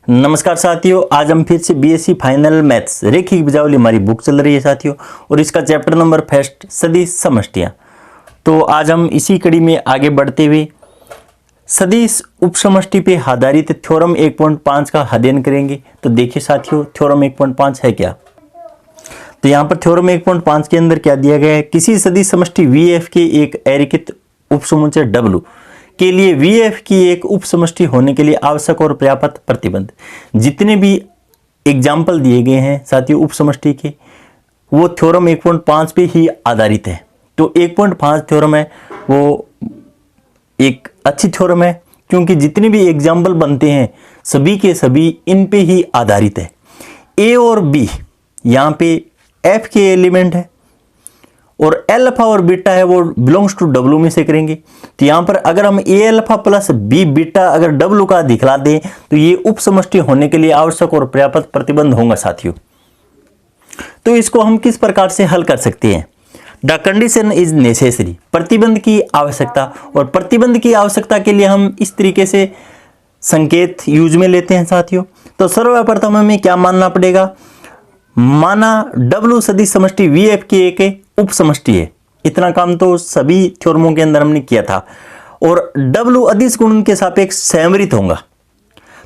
नमस्कार साथियों, आज हम फिर से बीएससी फाइनल मैथ्स रेखिक बीजावली हमारी बुक चल रही है साथियों, और इसका चैप्टर नंबर फर्स्ट सदिश समष्टियाँ। तो आज हम इसी कड़ी में आगे बढ़ते हुए सदिश उपसमष्टि पे आधारित थ्योरम 1.5 का अध्ययन करेंगे। तो देखिए साथियों, थ्योरम 1.5 है क्या। तो यहाँ पर थ्योरम 1.5 के अंदर क्या दिया गया है, किसी सदिश समष्टि VF के एक अरेखित उपसमुच्चय W के लिए VF की एक उपसमष्टि होने के लिए आवश्यक और पर्याप्त प्रतिबंध। जितने भी एग्जाम्पल दिए गए हैं साथियों उपसमष्टि के, वो थ्योरम 1.5 पे ही आधारित है। तो 1.5 थ्योरम है वो एक अच्छी थ्योरम है, क्योंकि जितने भी एग्जाम्पल बनते हैं सभी के सभी इन पे ही आधारित है। A और B यहाँ पे F के एलिमेंट है, और अल्फा और बीटा है वो बिलोंग्स टू W में से करेंगे। तो यहाँ पर अगर हम A alpha plus B beta अगर W का दिखला दें तो ये उपसमष्टि होने के लिए आवश्यक और पर्याप्त प्रतिबंध होगा साथियों। तो इसको हम किस प्रकार से हल कर सकते हैं। द कंडीशन इज नेसेसरी, प्रतिबंध की आवश्यकता, और प्रतिबंध की आवश्यकता के लिए हम इस तरीके से संकेत यूज में लेते हैं साथियों। तो सर्वप्रथम हमें क्या मानना पड़ेगा, माना W सदिश समष्टि VF की एक उप समष्टि है। इतना काम तो सभी थ्योरमों के अंदर हमने किया था। और W अदिश गुणन के सापेक्ष संवृत होगा।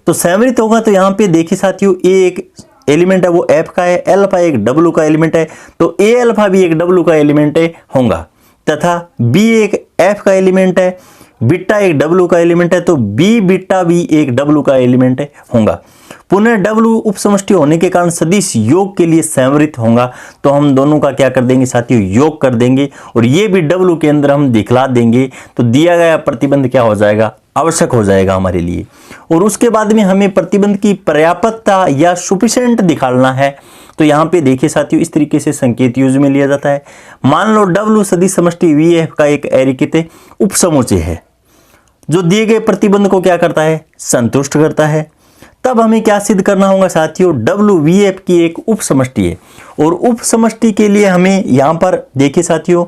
तो संवृत होगा तो यहाँ पे देखिए साथियों, A एक एलिमेंट है वो F का है, अल्फा एक W का एलिमेंट है, तो A अल्फा भी एक W का एलिमेंट है होगा, तथा B एक F का एलिमेंट है, बीटा एक W का एलिमेंट है, तो B बीटा भी एक W का एलिमेंट है होगा। पुनः W उपसमष्टि होने के कारण सदिश योग के लिए संवृत होगा। तो हम दोनों का क्या कर देंगे साथियों, योग कर देंगे, और ये भी W के अंदर हम दिखला देंगे। तो दिया गया प्रतिबंध क्या हो जाएगा, आवश्यक हो जाएगा हमारे लिए। और उसके बाद में हमें प्रतिबंध की पर्याप्तता या सुफिशिएंट दिखाना है। तो यहाँ पे देखिए साथियों, इस तरीके से संकेत यूज में लिया जाता है। मान लो W सदिश समष्टि VF का एक अरेखित उपसमुच्चय है जो दिए गए प्रतिबंध को क्या करता है, संतुष्ट करता है। तब हमें क्या सिद्ध करना होगा साथियों, W VF की एक उपसमष्टि है, और उपसमष्टि के लिए हमें यहाँ पर देखिए साथियों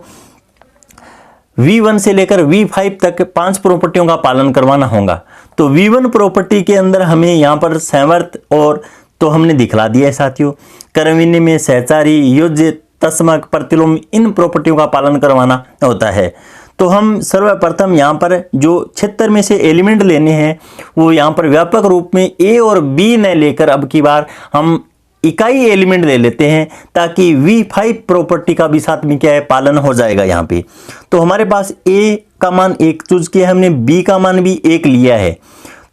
V1 से लेकर V5 तक 5 प्रॉपर्टियों का पालन करवाना होगा। तो V1 प्रॉपर्टी के अंदर हमें यहाँ पर संवर्त और तो हमने दिखला दिया है साथियों, क्रमविन्य में सहचारी योज्य तस्मक प्रतिलोम, इन प्रॉपर्टियों का पालन करवाना होता है। तो हम सर्वप्रथम यहाँ पर जो क्षेत्र में से एलिमेंट लेने हैं वो यहाँ पर व्यापक रूप में A और B न लेकर अब की बार हम इकाई एलिमेंट ले लेते हैं, ताकि V5 प्रॉपर्टी का भी साथ में क्या है, पालन हो जाएगा यहाँ पे। तो हमारे पास A का मान 1 चूज किया हमने, B का मान भी 1 लिया है।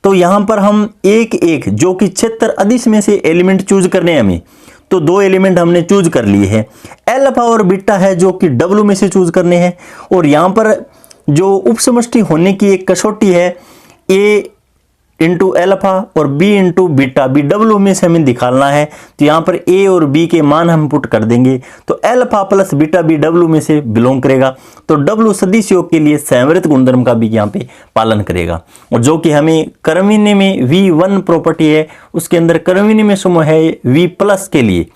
तो यहाँ पर हम 1 जो कि क्षेत्र अदिश में से एलिमेंट चूज करने हैं हमें, तो 2 एलिमेंट हमने चूज कर लिए हैं। अल्फा और बीटा है जो कि W में से चूज करने हैं। और यहाँ पर जो उपसमष्टि होने की एक कसौटी है, A इंटू अल्फा और B इंटू बीटा, BW में से हमें दिखाना है। तो यहाँ पर A और B के मान हम पुट कर देंगे, तो अल्फा प्लस बीटा BW में से बिलोंग करेगा। तो W सदिश योग के लिए संवृत गुणधर्म का भी यहाँ पे पालन करेगा, और जो कि हमें क्रमविन्य में V1 प्रॉपर्टी है उसके अंदर क्रमविन्य में समूह है V प्लस के लिए।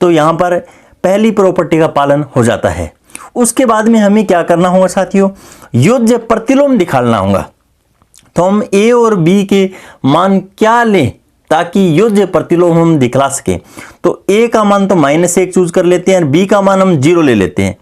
तो यहाँ पर पहली प्रॉपर्टी का पालन हो जाता है। उसके बाद में हमें क्या करना होगा साथियों, योज्य प्रतिलोम दिखाना होगा। तो हम A और B के मान क्या लें ताकि योज्य प्रतिलोम हम दिखला सकें। तो A का मान तो -1 चूज कर लेते हैं, और B का मान हम 0 ले लेते हैं।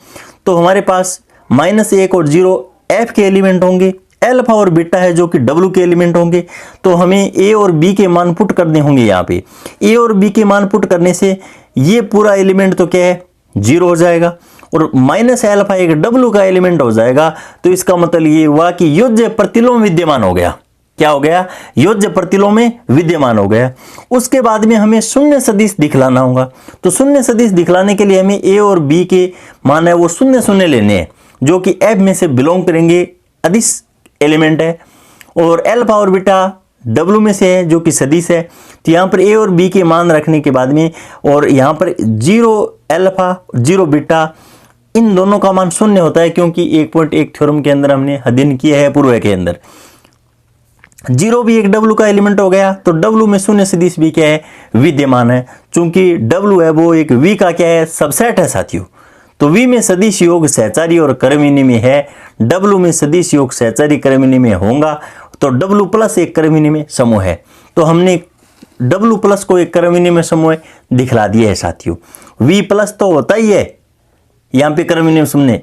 तो हमारे पास -1 और 0 F के एलिमेंट होंगे, अल्फा और बीटा है जो कि W के एलिमेंट होंगे। तो हमें A और B के मान पुट करने होंगे। यहाँ पे A और B के मान पुट करने से ये पूरा एलिमेंट तो क्या है, 0 हो जाएगा, और माइनस अल्फा एक W का एलिमेंट हो जाएगा। तो इसका मतलब ये हुआ कि योज्य प्रतिलोम विद्यमान हो गया। क्या हो गया, योज्य प्रतिलोम में विद्यमान हो गया। उसके बाद में हमें शून्य सदिश दिखलाना होगा। तो शून्य सदिश दिखलाने के लिए हमें A और B के मान है वो 0 0 लेने हैं, जो कि F में से बिलोंग करेंगे, अदिश एलिमेंट है। और अल्फा और बीटा W में से है जो कि सदिश है। तो यहाँ पर A और B के मान रखने के बाद में, और यहाँ पर 0 अल्फा 0 बीटा, इन दोनों का मान 0 होता है, क्योंकि 1.1 थ्योरम के अंदर हमने अध्ययन किया है पूर्व के अंदर। 0 भी एक W का एलिमेंट हो गया, तो W में शून्य सदिश भी क्या है, विद्यमान है। चूंकि W है वो एक V का क्या है, सबसेट है साथियों। तो V में सदिश योग सहचारी और क्रमविन्य में है, W में सदिश योग सहचारी क्रमविन्य में होगा, तो W प्लस एक क्रमविन्य में समूह है। तो हमने W प्लस को एक क्रम विनिमय समूह दिखला दिया है साथियों। V प्लस तो होता ही है यहाँ पे क्रम विनिमय समूह,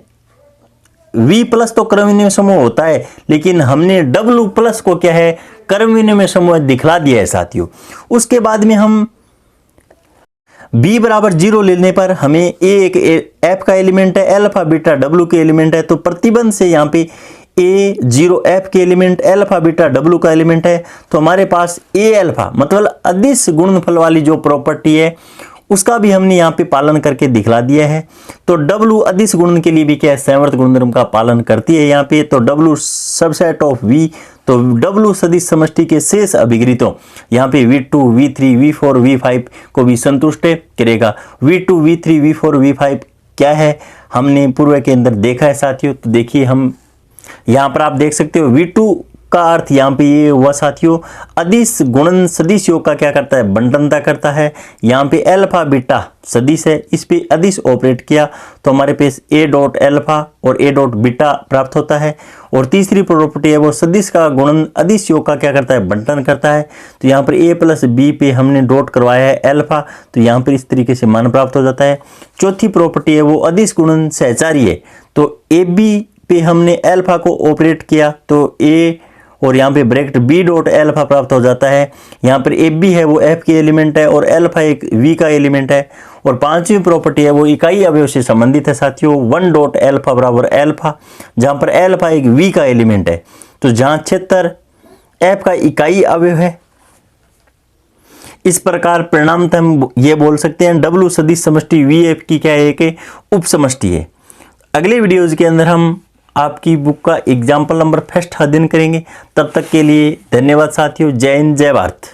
V प्लस तो क्रम विनिमय समूह होता है, लेकिन हमने W प्लस को क्या है क्रम विनिमय समूह दिखला दिया है साथियों। उसके बाद में हम B बराबर 0 लेने पर हमें A एक F का एलिमेंट है, अल्फा बीटा W के एलिमेंट है, तो प्रतिबंध से यहाँ पे A 0 F के एलिमेंट, अल्फा बीटा W का एलिमेंट है, तो हमारे पास A अल्फा मतलब अदिश गुणनफल वाली जो प्रॉपर्टी है उसका भी हमने यहाँ पे पालन करके दिखला दिया है। तो W अदिश गुणन के लिए भी क्या है संवर्त गुणधर्म का पालन करती है यहाँ पे। तो W सबसेट ऑफ V, तो W सदिश समष्टि के शेष अभिगृहितों यहाँ पे V2 V3 V4 V5 को भी संतुष्ट करेगा। V2 V3 V4 V5 क्या है हमने पूर्व के अंदर देखा है साथियों। तो देखिए हम यहाँ पर आप देख सकते हो V2 का अर्थ यहाँ पे ये हुआ साथियों अदिश गुणन सदिश योग का क्या करता है बंटनता करता है। यहाँ पे अल्फा बीटा सदिश है, इस पे अदिश ऑपरेट किया तो हमारे पास A डॉट अल्फा और A डॉट बीटा प्राप्त होता है। और तीसरी प्रॉपर्टी है वो सदिश का गुणन अदिश योग का क्या करता है बंटन करता है। तो यहाँ पर A प्लस B पे हमने डॉट करवाया है अल्फा, तो यहाँ पर इस तरीके से मान प्राप्त हो जाता है। चौथी प्रॉपर्टी है वो अदिश गुणन सहचारी है, तो AB पे हमने अल्फा को ऑपरेट किया तो A और यहाँ पे ब्रैकेट B डॉट अल्फा प्राप्त हो जाता है। यहाँ पर AB है वो F के एलिमेंट है और अल्फा एक V का एलिमेंट है। और पांचवी प्रॉपर्टी है वो इकाई अवयव से संबंधित है साथियों, 1 डॉट अल्फा बराबर अल्फा, जहाँ पर अल्फा एक V का एलिमेंट है। तो जहाँ क्षेत्र F का इकाई अवयव है, इस प्रकार परिणामतः हम ये बोल सकते हैं W सदिश समष्टि VF की क्या है एक उप समष्टि है। अगले वीडियोज के अंदर हम आपकी बुक का एग्जाम्पल नंबर फर्स्ट अध्ययन करेंगे। तब तक के लिए धन्यवाद साथियों। जय हिंद, जय भारत।